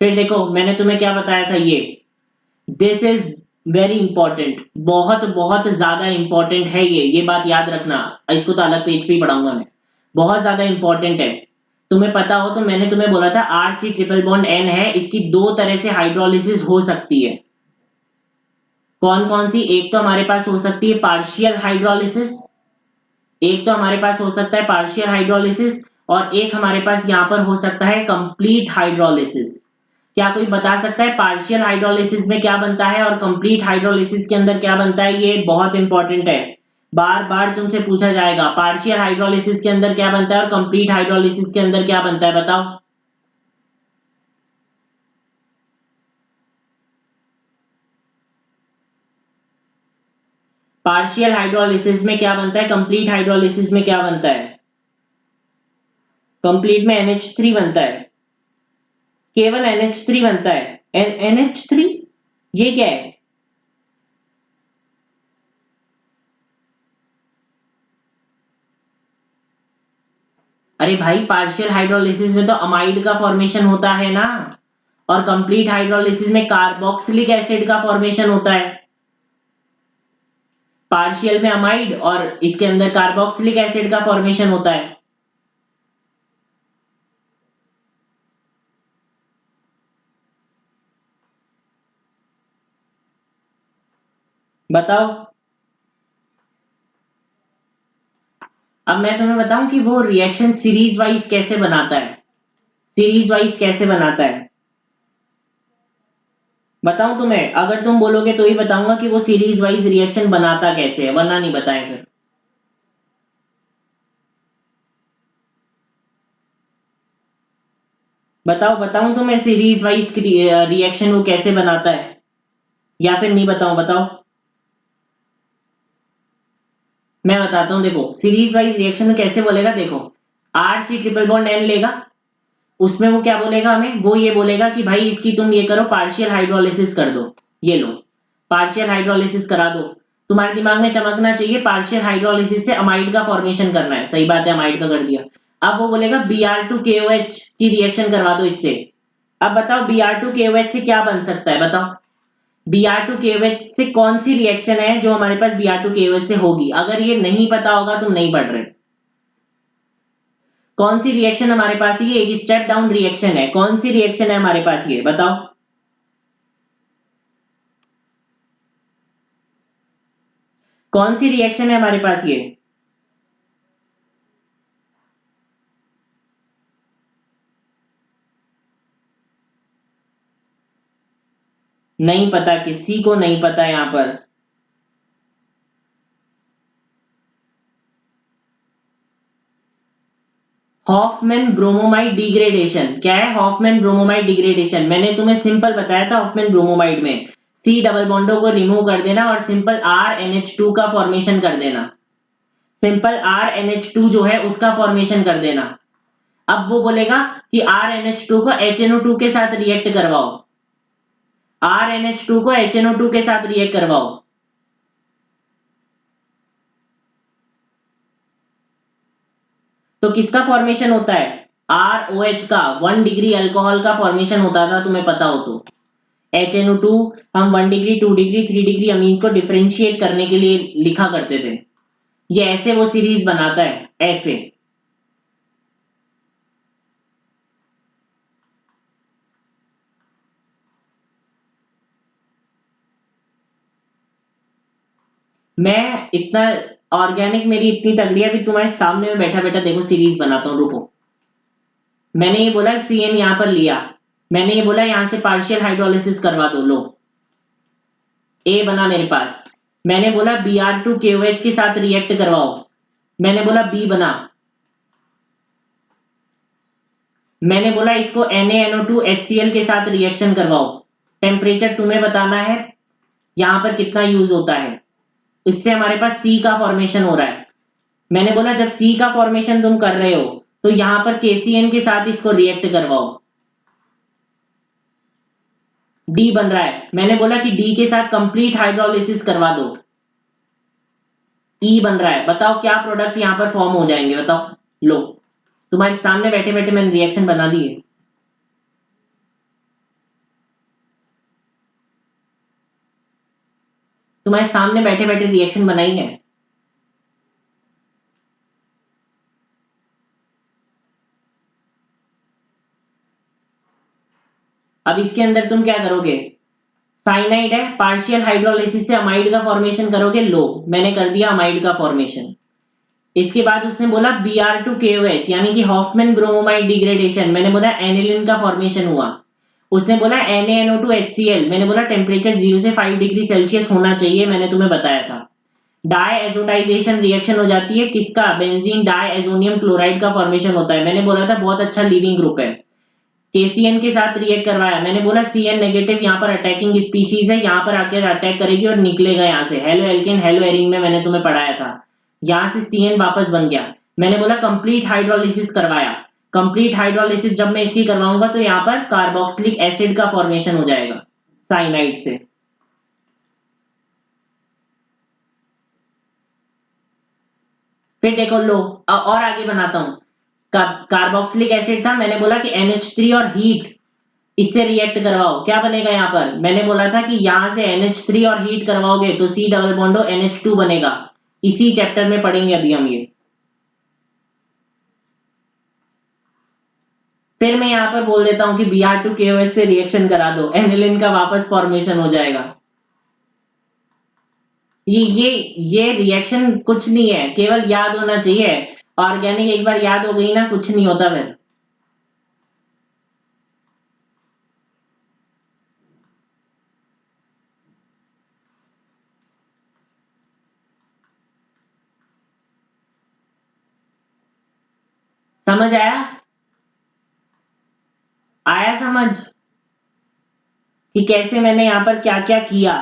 Speaker 1: फिर देखो मैंने तुम्हें क्या बताया था, ये दिस इज वेरी इंपॉर्टेंट, बहुत बहुत ज्यादा इंपॉर्टेंट है ये बात याद रखना। इसको तो अलग पेज पे ही पढ़ाऊंगा मैं, बहुत ज्यादा इंपॉर्टेंट है। तुम्हें पता हो तो मैंने तुम्हें बोला था R C triple bond N है, इसकी दो तरह से हाइड्रोलिसिस हो सकती है। कौन कौन सी, एक तो हमारे पास हो सकती है पार्शियल हाइड्रोलिसिस, एक तो हमारे पास हो सकता है पार्शियल हाइड्रोलिसिस, और एक हमारे पास यहां पर हो सकता है कंप्लीट हाइड्रोलिसिस। क्या कोई बता सकता है पार्शियल हाइड्रोलिसिस में क्या बनता है और कंप्लीट हाइड्रोलिसिस के अंदर क्या बनता है, ये बहुत इंपॉर्टेंट है, बार बार तुमसे पूछा जाएगा पार्शियल हाइड्रोलिसिस के अंदर क्या बनता है और कंप्लीट हाइड्रोलिसिस के अंदर क्या बनता है, बताओ। पार्शियल हाइड्रोलिसिस में क्या बनता है, कंप्लीट हाइड्रोलिसिस में क्या बनता है, कंप्लीट में NH3 बनता है, केवल NH3 बनता है, NH3, ये क्या है। अरे भाई पार्शियल हाइड्रोलिसिस में तो अमाइड का फॉर्मेशन होता है ना, और कंप्लीट हाइड्रोलिसिस में कार्बोक्सिलिक एसिड का फॉर्मेशन होता है। पार्शियल में अमाइड और इसके अंदर कार्बोक्सिलिक एसिड का फॉर्मेशन होता है। बताओ। अब मैं तुम्हें बताऊं कि वो रिएक्शन सीरीज वाइज कैसे बनाता है, सीरीज वाइज कैसे बनाता है। बताऊं तुम्हें, अगर तुम बोलोगे तो ही बताऊंगा कि वो सीरीज वाइज रिएक्शन बनाता कैसे है, वरना नहीं बताएं फिर। बताओ, बताऊं तुम्हें सीरीज वाइज रिएक्शन वो कैसे बनाता है, या फिर नहीं बताऊं, बताओ। मैं बताता हूं, देखो सीरीज वाइज रिएक्शन में कैसे बोलेगा, देखो R C triple bond N लेगा, उसमें वो क्या बोलेगा हमें, वो ये बोलेगा कि भाई इसकी तुम ये करो पार्शियल हाइड्रोलिसिस कर दो, ये लो पार्शियल हाइड्रोलिसिस करा दो। तुम्हारे दिमाग में चमकना चाहिए पार्शियल हाइड्रोलिसिस से अमाइड का फॉर्मेशन करना है, सही बात है, अमाइड का कर दिया। अब वो बोलेगा Br2KOH की रिएक्शन करवा दो इससे। अब बताओ Br2KOH से क्या बन सकता है, बताओ। Br2KOH से कौन सी रिएक्शन है जो हमारे पास Br2KOH से होगी, अगर ये नहीं पता होगा तुम नहीं पढ़ रहे। कौन सी रिएक्शन हमारे पास, ये एक स्टेप डाउन रिएक्शन है, कौन सी रिएक्शन है हमारे पास, ये बताओ। कौन सी रिएक्शन है हमारे पास ये। नहीं पता, किसी को नहीं पता यहां पर। हॉफमैन ब्रोमोमाइड डिग्रेडेशन, क्या है हॉफमैन ब्रोमोमाइड डिग्रेडेशन, मैंने तुम्हें सिंपल बताया था हॉफमैन ब्रोमोमाइड में सी डबल बॉन्डो को रिमूव कर देना और सिंपल RNH2 का फॉर्मेशन कर देना, सिंपल RNH2 जो है उसका फॉर्मेशन कर देना। अब वो बोलेगा कि RNH2 को HNO2 के साथ रिएक्ट करवाओ, RNH2 को HNO2 के साथ रिएक्ट करवाओ। तो किसका फॉर्मेशन होता है, ROH का, 1 डिग्री अल्कोहल का फॉर्मेशन होता था, तुम्हें पता हो तो। HNO2 हम 1 डिग्री, 2 डिग्री, 3 डिग्री अमीन्स को डिफरेंशिएट करने के लिए लिखा करते थे। ये ऐसे वो सीरीज बनाता है, ऐसे। मैं इतना ऑर्गेनिक, मेरी इतनी तगड़ी है, अभी तुम्हारे सामने में बैठा बैठा देखो सीरीज बनाता हूँ, रुको। मैंने ये बोला सी एन यहां पर लिया, मैंने ये बोला यहां से पार्शियल हाइड्रोलिसिस करवा दो, लो ए बना मेरे पास। मैंने बोला Br2KOH के साथ रिएक्ट करवाओ, मैंने बोला बी बना। मैंने बोला इसको NaNO2HCl के साथ रिएक्शन करवाओ, टेम्परेचर तुम्हें बताना है यहां पर कितना यूज होता है। इससे हमारे पास सी का फॉर्मेशन हो रहा है। मैंने बोला जब सी का फॉर्मेशन तुम कर रहे हो तो यहां पर KCN के साथ इसको रिएक्ट करवाओ, डी बन रहा है। मैंने बोला कि डी के साथ कंप्लीट हाइड्रोलिसिस करवा दो, ई बन रहा है। बताओ क्या प्रोडक्ट यहां पर फॉर्म हो जाएंगे, बताओ। लो, तुम्हारे सामने बैठे बैठे मैंने रिएक्शन बना दी है। तुम्हारे सामने बैठे बैठे रिएक्शन बनाई है। अब इसके अंदर तुम क्या करोगे, साइनाइड है, पार्शियल हाइड्रोलिसिस से अमाइड का फॉर्मेशन करोगे, लो मैंने कर दिया अमाइड का फॉर्मेशन। इसके बाद उसने बोला Br2KOH यानी कि हॉफमैन ब्रोमोमाइड डिग्रेडेशन, मैंने बोला एनिलिन का फॉर्मेशन हुआ। उसने बोला NaNO2HCl, मैंने बोला टेम्परेचर 0 से 5 डिग्री सेल्सियस होना चाहिए, मैंने तुम्हें बताया था। डाई एजोटाइजेशन रिएक्शन हो जाती है, किसका, बेंजीन डाई एजोनियम क्लोराइड का फॉर्मेशन होता है। मैंने बोला था बहुत अच्छा लीविंग ग्रुप है। KCN के साथ रिएक्ट करवाया, मैंने बोला Cn नेगेटिव यहाँ पर अटैकिंग स्पीशीज है, यहाँ पर आकर अटैक करेगी और निकलेगा यहाँ से, हेलो एल्केन हेलो एरिन में मैंने तुम्हें पढ़ाया था। यहाँ से Cn वापस बन गया। मैंने बोला कंप्लीट हाइड्रोलिसिस करवाया, कंप्लीट हाइड्रोलिसिस जब मैं इसकी करवाऊंगा तो यहाँ पर कार्बोक्सिलिक एसिड का फॉर्मेशन हो जाएगा साइनाइड से। फिर देखो लो, और आगे बनाता हूँ। कार्बोक्सिलिक एसिड था, मैंने बोला कि NH3 और हीट, इससे रिएक्ट करवाओ, क्या बनेगा यहाँ पर। मैंने बोला था कि यहां से NH3 और हीट करवाओगे तो C डबल बॉन्डो NH2 बनेगा। इसी चैप्टर में पढ़ेंगे अभी हम ये। फिर मैं यहाँ पर बोल देता हूँ कि Br2KOH से रिएक्शन करा दो, एनिलिन का वापस फॉर्मेशन हो जाएगा। ये रिएक्शन कुछ नहीं है, केवल याद होना चाहिए। ऑर्गेनिक एक बार याद हो गई ना, कुछ नहीं होता फिर। समझ आया, आया समझ कि कैसे मैंने यहाँ पर क्या क्या किया।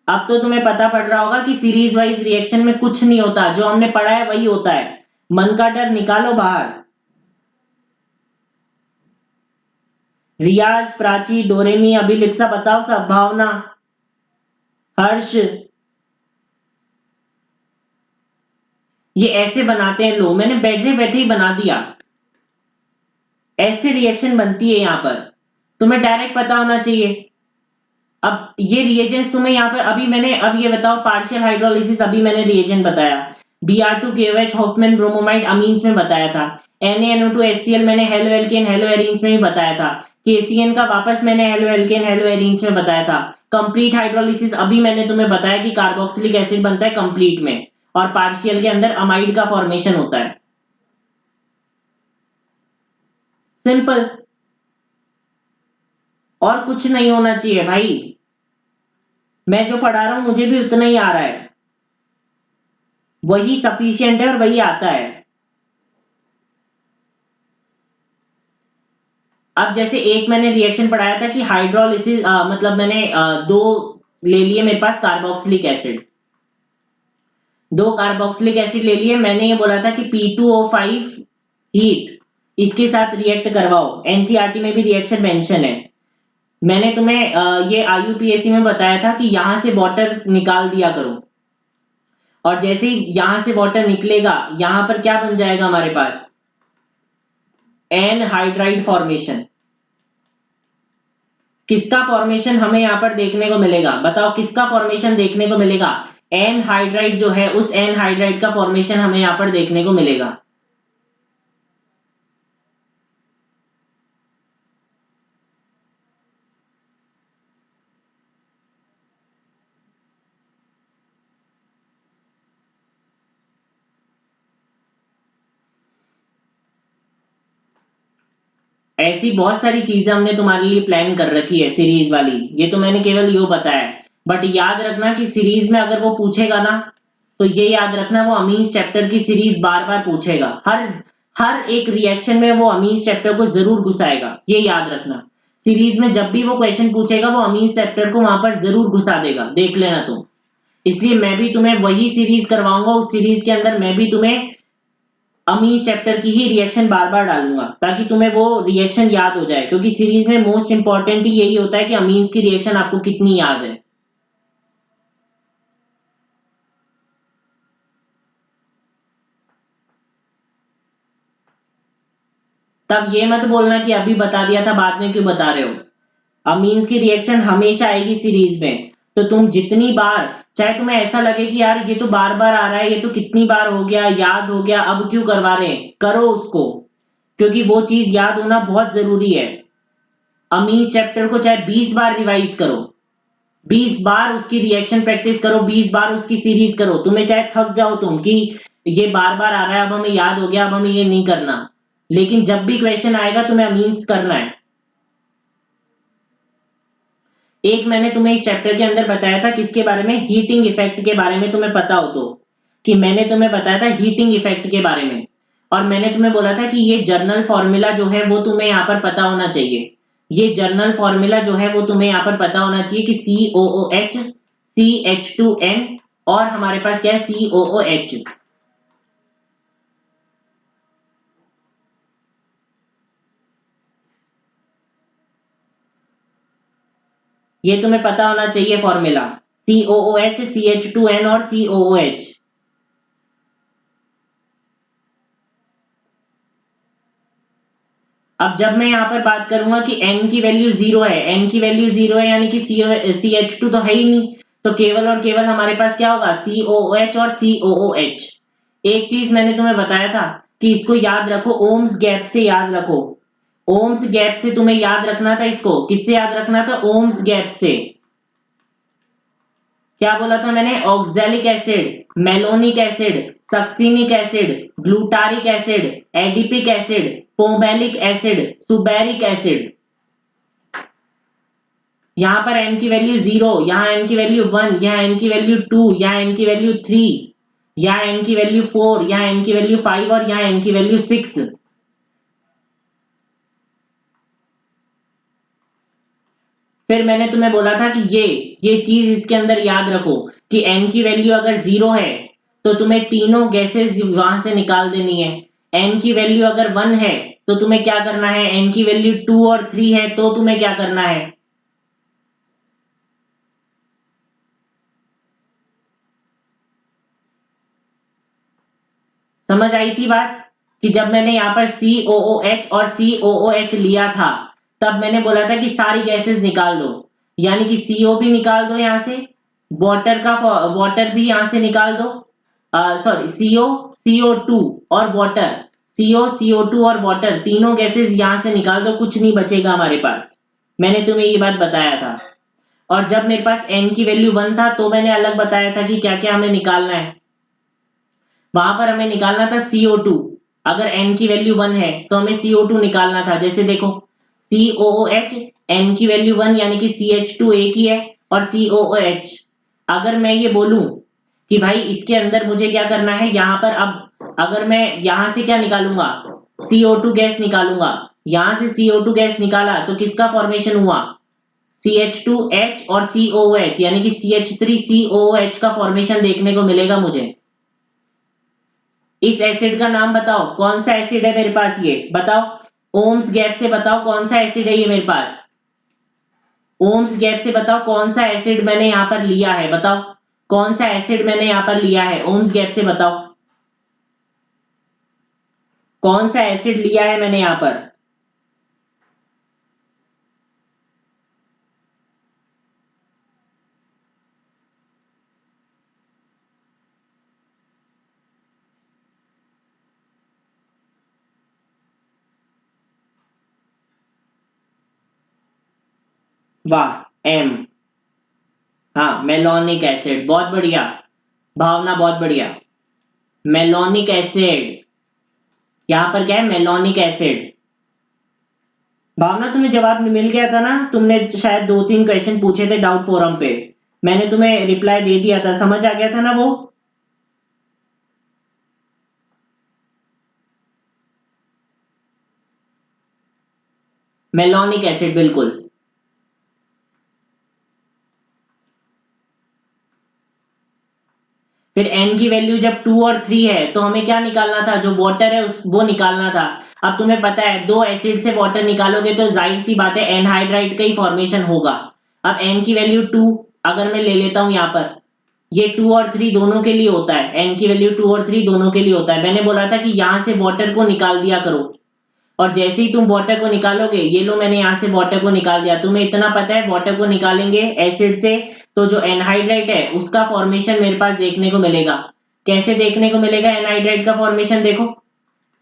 Speaker 1: अब तो तुम्हें पता पड़ रहा होगा कि सीरीज वाइज रिएक्शन में कुछ नहीं होता, जो हमने पढ़ा है वही होता है। मन का डर निकालो बाहर। रियाज, प्राची, डोरेमी, अभिलिप्सा, बताओ सब, भावना, हर्ष, ये ऐसे बनाते हैं। लो मैंने बैठे बैठे ही बना दिया, ऐसे रिएक्शन बनती है यहाँ पर, तुम्हें डायरेक्ट पता होना चाहिए। अब ये रिएजेंट्स तुम्हें यहाँ पर, अभी मैंने, अब ये बताओ पार्शियल हाइड्रोलिसिस, अभी मैंने रिएजेंट बताया। Br2KOH हॉफमैन ब्रोमोमाइड अमीन्स में बताया था। NaNO2HCl मैंने हेलो एल्केन हेलो एरीन्स में भी बताया था। KCN का वापस मैंने हेलो एल्केन हेलो एरीन्स में बताया था। कंप्लीट हाइड्रोलिसिस अभी मैंने तुम्हें बताया कि कार्बोक्सिलिक एसिड बनता है कंप्लीट में, और पार्शियल के अंदर अमाइड का फॉर्मेशन होता है। सिंपल, और कुछ नहीं होना चाहिए भाई। मैं जो पढ़ा रहा हूं मुझे भी उतना ही आ रहा है, वही सफिशिएंट है और वही आता है। अब जैसे एक मैंने रिएक्शन पढ़ाया था कि हाइड्रोलिसिस, मतलब मैंने दो ले लिए मेरे पास कार्बोक्सिलिक एसिड, दो कार्बोक्सिलिक एसिड ले लिए। मैंने ये बोला था कि P2O5 हीट, इसके साथ रिएक्ट करवाओ। एनसीईआरटी में भी रिएक्शन मेंशन है। मैंने तुम्हें ये IUPAC में बताया था कि यहां से वाटर निकाल दिया करो, और जैसे ही यहां से वाटर निकलेगा यहां पर क्या बन जाएगा हमारे पास, एनहाइड्राइड फॉर्मेशन। किसका फॉर्मेशन हमें यहां पर देखने को मिलेगा, बताओ किसका फॉर्मेशन देखने को मिलेगा। एनहाइड्राइड जो है, उस एनहाइड्राइड का फॉर्मेशन हमें यहां पर देखने को मिलेगा। ऐसी बहुत सारी चीजें हमने तुम्हारे लिए प्लान कर रखी है सीरीज वाली, ये तो मैंने केवल यो बताया है। बट याद रखना कि सीरीज में अगर वो पूछेगा ना, तो ये याद रखना वो अमीन्स चैप्टर की सीरीज बार बार पूछेगा। हर हर एक रिएक्शन में वो अमीन्स चैप्टर को जरूर घुसाएगा, ये याद रखना। सीरीज में जब भी वो क्वेश्चन पूछेगा वो अमीन्स चैप्टर को वहां पर जरूर घुसा देगा, देख लेना तुम। इसलिए मैं भी तुम्हें वही सीरीज करवाऊंगा, उस सीरीज के अंदर मैं भी तुम्हें अमीज चैप्टर की ही रिएक्शन बार बार डालूंगा, ताकि तुम्हें वो रिएक्शन याद हो जाए, क्योंकि सीरीज में मोस्ट इंपॉर्टेंट ही यही होता है कि अमीन्स की रिएक्शन आपको कितनी याद है। तब ये मत बोलना कि अभी बता दिया था बाद में क्यों बता रहे हो। अमीन्स की रिएक्शन हमेशा आएगी सीरीज में, तो तुम जितनी बार, चाहे तुम्हें ऐसा लगे कि यार ये तो बार बार आ रहा है, ये तो कितनी बार हो गया, याद हो गया, अब क्यों करवा रहे हैं, करो उसको, क्योंकि वो चीज याद होना बहुत जरूरी है। अमीन्स चैप्टर को चाहे 20 बार रिवाइज करो, 20 बार उसकी रिएक्शन प्रैक्टिस करो, 20 बार उसकी सीरीज करो, तुम्हें चाहे थक जाओ तुम कि ये बार बार आ रहा है, अब हमें याद हो गया, अब हमें ये नहीं करना, लेकिन जब भी क्वेश्चन आएगा तुम्हें अमीन्स करना है। एक मैंने तुम्हें इस चैप्टर के अंदर बताया था किसके बारे में, हीटिंग इफेक्ट के बारे में, तुम्हें पता हो तो, कि मैंने तुम्हें बताया था हीटिंग इफेक्ट के बारे में। और मैंने तुम्हें बोला था कि ये जर्नल फॉर्मूला जो है वो तुम्हें यहाँ पर पता होना चाहिए। ये जर्नल फॉर्मूला जो है वो तुम्हें यहाँ पर पता होना चाहिए कि COOH CH2N और हमारे पास क्या है COOH। ये तुम्हें पता होना चाहिए फॉर्मूला, COOH CH2N और COOH। अब जब मैं यहाँ पर बात करूंगा कि n की वैल्यू 0 है, n की वैल्यू 0 है यानी कि CH2 तो है ही नहीं, तो केवल और केवल हमारे पास क्या होगा COOH और COOH। एक चीज मैंने तुम्हें बताया था कि इसको याद रखो, ओम्स गैप से याद रखो। ओम्स गैप से तुम्हें याद रखना था, इसको किससे याद रखना था, ओम्स गैप से। क्या बोला था मैंने, oxalic acid, malonic acid, succinic acid, glutaric acid, adipic acid, pimelic acid, suberic acid. यहां पर n की वैल्यू 0, यहाँ n की वैल्यू 1, यहाँ n की वैल्यू 2, यहाँ n की वैल्यू 3, यहाँ n की वैल्यू 4, यहाँ n की वैल्यू 5 और यहाँ n की वैल्यू 6। फिर मैंने तुम्हें बोला था कि ये चीज इसके अंदर याद रखो कि n की वैल्यू अगर 0 है तो तुम्हें तीनों गैसेस वहां से निकाल देनी है। n की वैल्यू अगर 1 है तो तुम्हें क्या करना है, n की वैल्यू 2 और 3 है तो तुम्हें क्या करना है। समझ आई थी बात, कि जब मैंने यहाँ पर COOH और COOH लिया था तब मैंने बोला था कि सारी गैसेस निकाल दो, यानी कि CO भी निकाल दो यहाँ से, वाटर भी यहाँ से निकाल दो, सॉरी CO CO2 और वाटर, CO CO2 और वाटर तीनों गैसेस यहाँ से निकाल दो, कुछ नहीं बचेगा हमारे पास। मैंने तुम्हें ये बात बताया था। और जब मेरे पास n की वैल्यू 1 था तो मैंने अलग बताया था कि क्या क्या हमें निकालना है। वहां पर हमें निकालना था CO2। अगर n की वैल्यू 1 है तो हमें CO2 निकालना था। जैसे देखो COOH, n की वैल्यू 1 यानी कि CH2 एक ही है, और COOH। अगर मैं ये बोलूं कि भाई इसके अंदर मुझे क्या करना है, यहाँ पर अब अगर मैं यहाँ से क्या निकालूंगा, CO2 गैस निकालूंगा, यहाँ से CO2 गैस निकाला तो किसका फॉर्मेशन हुआ, CH2H और COOH, यानी कि CH3COOH का फॉर्मेशन देखने को मिलेगा मुझे। इस एसिड का नाम बताओ, कौन सा एसिड है मेरे पास, ये बताओ ओम्स गैप से, बताओ कौन सा एसिड है ये मेरे पास। ओम्स गैप से बताओ कौन सा एसिड मैंने यहां पर लिया है, बताओ कौन सा एसिड मैंने यहां पर लिया है, ओम्स गैप से बताओ कौन सा एसिड लिया है मैंने यहां पर। वाह, एम, हाँ मेलोनिक एसिड, बहुत बढ़िया भावना, बहुत बढ़िया। मेलोनिक एसिड, यहां पर क्या है, मेलोनिक एसिड। भावना तुम्हें जवाब मिल गया था ना? तुमने शायद 2-3 क्वेश्चन पूछे थे डाउट फोरम पे, मैंने तुम्हें रिप्लाई दे दिया था, समझ आ गया था ना वो? मेलोनिक एसिड, बिल्कुल। फिर n की वैल्यू जब 2 और 3 है तो हमें क्या निकालना था? जो वाटर है उस वो निकालना था। अब तुम्हें पता है दो एसिड से वाटर निकालोगे तो जाहिर सी बात है एनहाइड्राइड का ही फॉर्मेशन होगा। अब n की वैल्यू 2 अगर मैं ले लेता हूं यहाँ पर, ये 2 और 3 दोनों के लिए होता है, n की वैल्यू 2 और 3 दोनों के लिए होता है। मैंने बोला था कि यहां से वाटर को निकाल दिया करो, और जैसे ही तुम वाटर को निकालोगे, ये लो मैंने यहाँ से वाटर को निकाल दिया, तुम्हें इतना पता है वाटर को निकालेंगे एसिड से तो जो एनहाइड्राइड है उसका फॉर्मेशन मेरे पास देखने को मिलेगा। कैसे देखने को मिलेगा एनहाइड्राइड का फॉर्मेशन? देखो,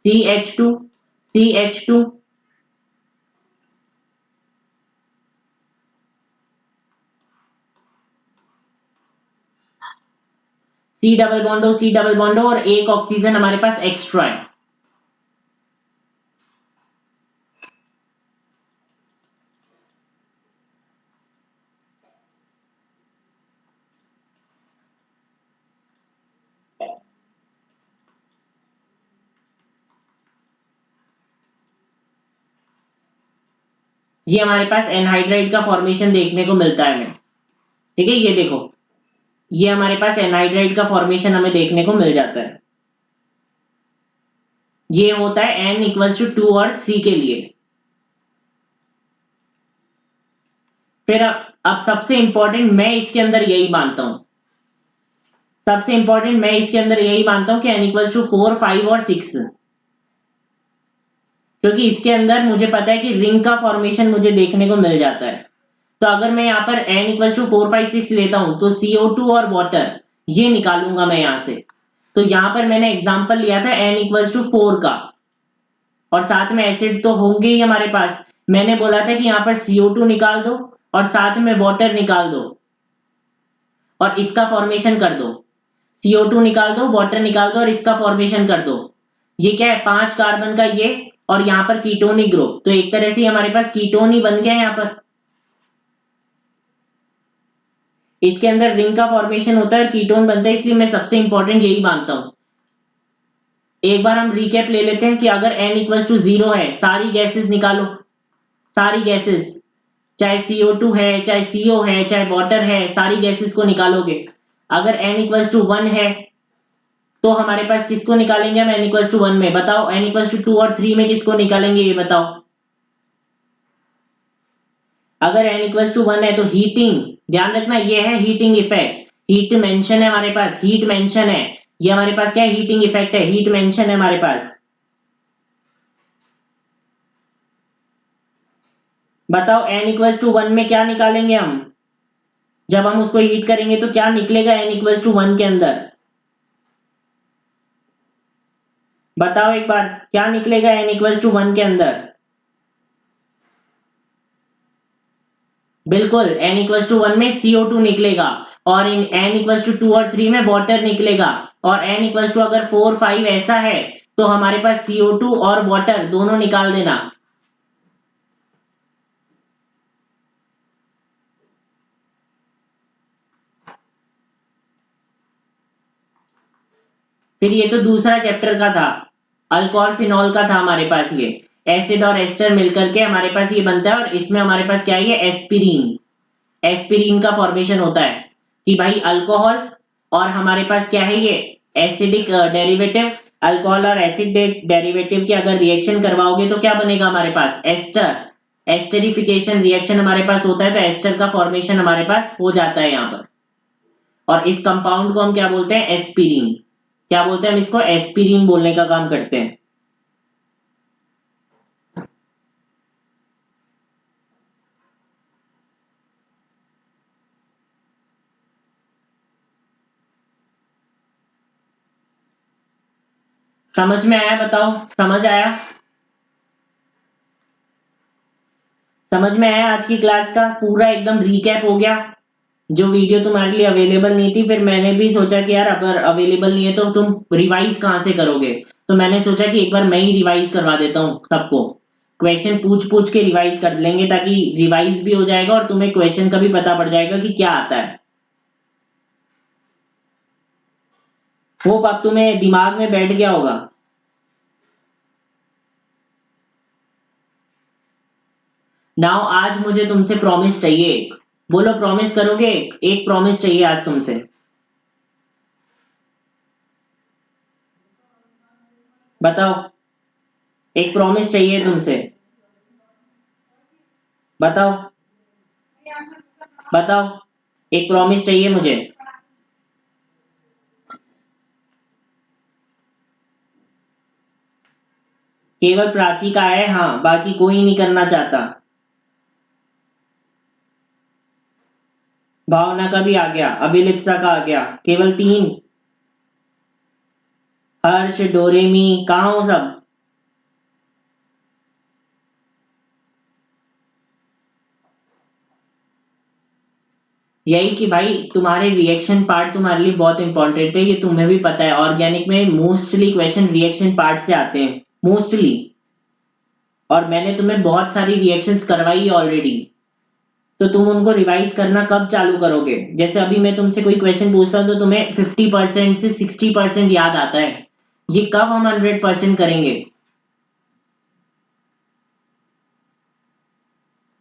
Speaker 1: CH2 CH2, C double बॉन्डो C double बॉन्डो, और एक ऑक्सीजन हमारे पास एक्स्ट्रा है। ये हमारे पास एनहाइड्राइड का फॉर्मेशन देखने को मिलता है हमें। ठीक है, ये देखो, ये हमारे पास एनहाइड्राइड का फॉर्मेशन हमें देखने को मिल जाता है। ये होता है n इक्वल्स टू 2 और 3 के लिए। फिर अब सबसे इंपॉर्टेंट मैं इसके अंदर यही मानता हूं, सबसे इंपॉर्टेंट मैं इसके अंदर यही मानता हूं कि n इक्वल्स टू 4, 5 और 6, क्योंकि इसके अंदर मुझे पता है कि रिंग का फॉर्मेशन मुझे देखने को मिल जाता है। तो अगर मैं यहाँ पर n इक्वल्स टू 4, 5, 6 लेता हूं तो CO2 और वाटर ये निकालूंगा मैं यहां से। तो यहां पर मैंने एग्जांपल लिया था n इक्वल्स टू 4 का, और साथ में एसिड तो होंगे ही हमारे पास। मैंने बोला था कि यहाँ पर CO2 निकाल दो और साथ में वाटर निकाल दो और इसका फॉर्मेशन कर दो। CO2 निकाल दो, वाटर निकाल दो और इसका फॉर्मेशन कर दो। ये क्या है? 5 कार्बन का ये, और यहाँ पर कीटोनिक ग्रुप, तो एक तरह से हमारे पास कीटोन ही बन गया यहाँ पर। इसके अंदर रिंग का फॉर्मेशन होता है और कीटोन बनता है, इसलिए मैं सबसे इंपॉर्टेंट यही मानता हूं। एक बार हम रिकैप ले लेते हैं कि अगर n इक्वल्स टू 0 है, सारी गैसेस निकालो, सारी गैसेस, चाहे CO2 है, चाहे CO है, चाहे वाटर है, सारी गैसेस को निकालोगे। अगर n इक्वल्स टू 1 है तो हमारे पास किसको निकालेंगे हम n इक्वल्स टू 1 में? बताओ, n इक्वल्स टू 2 और 3 में किसको निकालेंगे ये बताओ। अगर n इक्वल्स टू 1 है तो हीटिंग, ध्यान रखना ये है हीटिंग इफेक्ट, हीट मेंशन है हमारे पास, हीट मेंशन है, ये हमारे पास क्या है? हीटिंग इफेक्ट है, हीट मेंशन है हमारे पास। बताओ n इक्वल्स टू 1 में क्या निकालेंगे हम? जब हम उसको हीट करेंगे तो क्या निकलेगा n इक्वल्स टू 1 के अंदर? बताओ एक बार, क्या निकलेगा n इक्वल्स टू 1 के अंदर? बिल्कुल, n इक्वल्स टू 1 में CO2 निकलेगा, और इन n इक्वल्स टू 2 और 3 में वाटर निकलेगा, और n इक्वल्स टू अगर 4, 5 ऐसा है तो हमारे पास CO2 और वाटर दोनों निकाल देना। फिर ये तो दूसरा चैप्टर का था, अल्कोहल फिनॉल का था हमारे पास। ये एसिड और एस्टर मिलकर के हमारे पास ये बनता है, और इसमें हमारे पास क्या है? ये एस्पिरिन, एस्पिरिन का फॉर्मेशन होता है कि भाई अल्कोहल, और हमारे पास क्या है? ये एसिडिक डेरिवेटिव, अल्कोहल और एसिड डेरिवेटिव की अगर रिएक्शन करवाओगे तो क्या बनेगा हमारे पास? एस्टर, एस्टरिफिकेशन रिएक्शन हमारे पास होता है, तो एस्टर का फॉर्मेशन हमारे पास हो जाता है यहाँ पर। और इस कंपाउंड को हम क्या बोलते हैं? एस्पिरिन। क्या बोलते हैं हम इसको? एस्पिरिन बोलने का काम करते हैं। समझ में आया? बताओ, समझ आया? समझ में आया? आज की क्लास का पूरा एकदम रिकैप हो गया। जो वीडियो तुम्हारे लिए अवेलेबल नहीं थी, फिर मैंने भी सोचा कि यार अगर अवेलेबल नहीं है तो तुम रिवाइज कहाँ से करोगे, तो मैंने सोचा कि एक बार मैं ही रिवाइज करवा देता हूँ सबको। क्वेश्चन पूछ पूछ के रिवाइज कर लेंगे ताकि रिवाइज भी हो जाएगा और तुम्हें क्वेश्चन का भी पता पड़ जाएगा कि क्या आता है। होप अब तुम्हें दिमाग में बैठ गया होगा। नाउ आज मुझे तुमसे प्रॉमिस चाहिए एक। बोलो प्रॉमिस करोगे? एक प्रॉमिस चाहिए आज तुमसे। बताओ, एक प्रॉमिस चाहिए तुमसे। बताओ बताओ, एक प्रॉमिस चाहिए मुझे। केवल प्राची का है, हाँ, बाकी कोई नहीं करना चाहता। भावना का भी आ गया, अभिलिप्सा का आ गया, केवल 3। हर्ष, डोरेमी, कहाँ हो सब? यही कि भाई तुम्हारे रिएक्शन पार्ट तुम्हारे लिए बहुत इंपॉर्टेंट है, ये तुम्हें भी पता है। ऑर्गेनिक में मोस्टली क्वेश्चन रिएक्शन पार्ट से आते हैं, मोस्टली। और मैंने तुम्हें बहुत सारी रिएक्शंस करवाई है ऑलरेडी। तो तुम उनको रिवाइज करना कब चालू करोगे? जैसे अभी मैं तुमसे कोई क्वेश्चन पूछता हूँ तो तुम्हें 50% से 60% याद आता है। ये कब हम 100% करेंगे?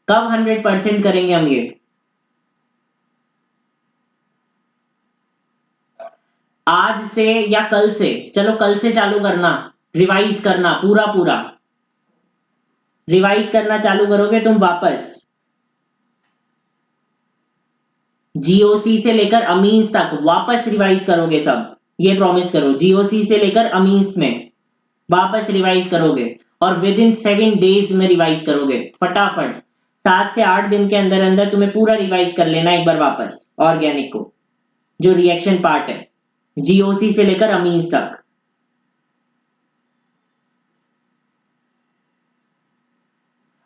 Speaker 1: कब 100% करेंगे हम ये? आज से या कल से? चलो कल से चालू करना, रिवाइज करना पूरा पूरा। रिवाइज करना चालू करोगे तुम वापस। जीओसी से लेकर अमीन्स तक वापस रिवाइज करोगे सब। ये प्रॉमिस करो, जीओसी से लेकर अमीन्स में वापस रिवाइज करोगे। और विद इन 7 डेज में रिवाइज करोगे फटाफट। 7 से 8 दिन के अंदर अंदर तुम्हें पूरा रिवाइज कर लेना एक बार वापस ऑर्गेनिक को, जो रिएक्शन पार्ट है, जीओसी से लेकर अमीन्स तक।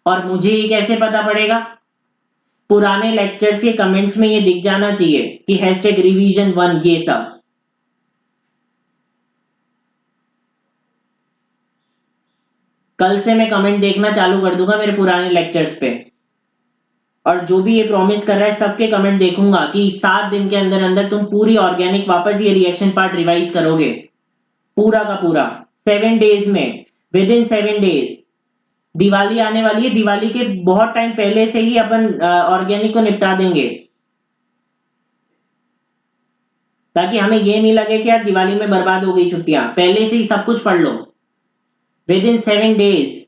Speaker 1: और मुझे ये कैसे पता पड़ेगा? पुराने लेक्चर्स के कमेंट्स में ये दिख जाना चाहिए कि #revision1 ये सब। कल से मैं कमेंट देखना चालू कर दूंगा मेरे पुराने लेक्चर्स पे। और जो भी ये प्रॉमिस कर रहा है सबके कमेंट देखूंगा कि 7 दिन के अंदर अंदर तुम पूरी ऑर्गेनिक वापस ये रिएक्शन पार्ट रिवाइज करोगे, पूरा का पूरा। 7 डेज में, विद इन 7 डेज। दिवाली आने वाली है, दिवाली के बहुत टाइम पहले से ही अपन ऑर्गेनिक को निपटा देंगे, ताकि हमें ये नहीं लगे कि यार दिवाली में बर्बाद हो गई छुट्टियां। पहले से ही सब कुछ पढ़ लो, विद इन 7 डेज।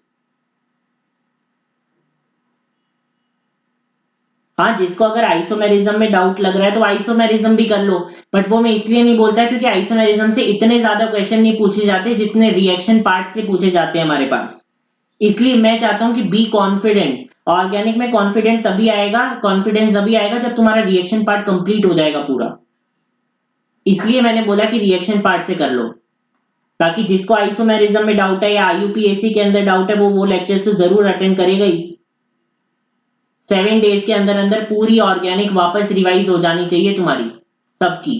Speaker 1: हाँ, जिसको अगर आइसोमेरिज्म में डाउट लग रहा है तो आइसोमेरिज्म भी कर लो। बट वो मैं इसलिए नहीं बोलता क्योंकि आइसोमेरिज्म से इतने ज्यादा क्वेश्चन नहीं पूछे जाते जितने रिएक्शन पार्ट से पूछे जाते हैं हमारे पास। इसलिए मैं चाहता हूं कि बी कॉन्फिडेंट। ऑर्गेनिक में कॉन्फिडेंट तभी आएगा, कॉन्फिडेंस तभी आएगा जब तुम्हारा रिएक्शन पार्ट कंप्लीट हो जाएगा पूरा। इसलिए मैंने बोला कि रिएक्शन पार्ट से कर लो, ताकि जिसको आइसोमेरिज्म में डाउट है या आईयूपीएसी के अंदर डाउट है वो लेक्चर्स तो जरूर अटेंड करेगा ही। 7 डेज के अंदर अंदर पूरी ऑर्गेनिक वापस रिवाइज हो जानी चाहिए तुम्हारी सबकी।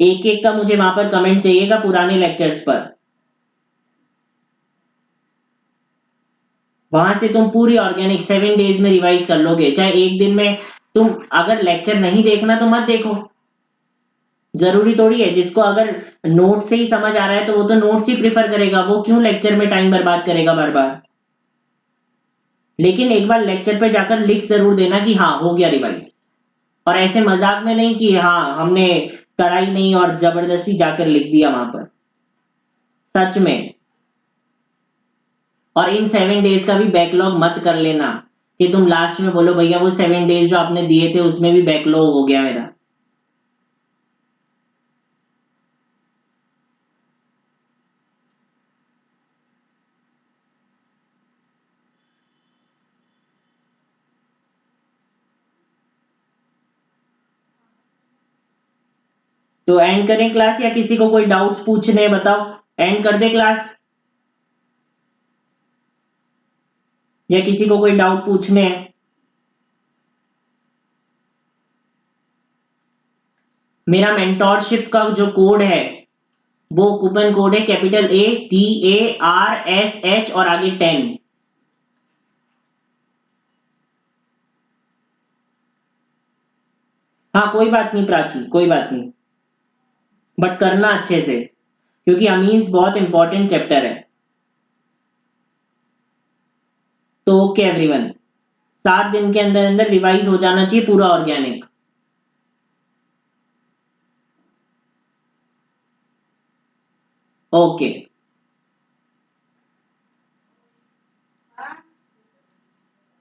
Speaker 1: एक एक का मुझे वहां पर कमेंट चाहिएगा पुराने लेक्चर्स पर। वहां से तुम पूरी ऑर्गेनिक 7 डेज में रिवाइज कर लोगे, चाहे एक दिन में। तुम अगर लेक्चर नहीं देखना तो मत देखो, जरूरी थोड़ी है। जिसको अगर नोट से ही समझ आ रहा है तो वो तो नोट्स ही प्रिफर करेगा, वो क्यों लेक्चर में टाइम बर्बाद करेगा बार बार। लेकिन एक बार लेक्चर पे जाकर लिख जरूर देना कि हाँ हो गया रिवाइज। और ऐसे मजाक में नहीं कि हाँ हमने करा ही नहीं और जबरदस्ती जाकर लिख दिया वहां पर, सच में। और इन 7 डेज का भी बैकलॉग मत कर लेना कि तुम लास्ट में बोलो भैया वो 7 डेज जो आपने दिए थे उसमें भी बैकलॉग हो गया मेरा। तो एंड करें क्लास या किसी को कोई डाउट्स पूछने हैं? बताओ, एंड कर दे क्लास या किसी को कोई डाउट पूछने हैं? मेरा मेंटोरशिप का जो कोड है वो कूपन कोड है कैपिटल ATARSH और आगे 10। हाँ कोई बात नहीं प्राची, कोई बात नहीं, बट करना अच्छे से, क्योंकि अमीन्स बहुत इंपॉर्टेंट चैप्टर है। तो ओके एवरीवन, 7 दिन के अंदर अंदर रिवाइज हो जाना चाहिए पूरा ऑर्गेनिक। ओके।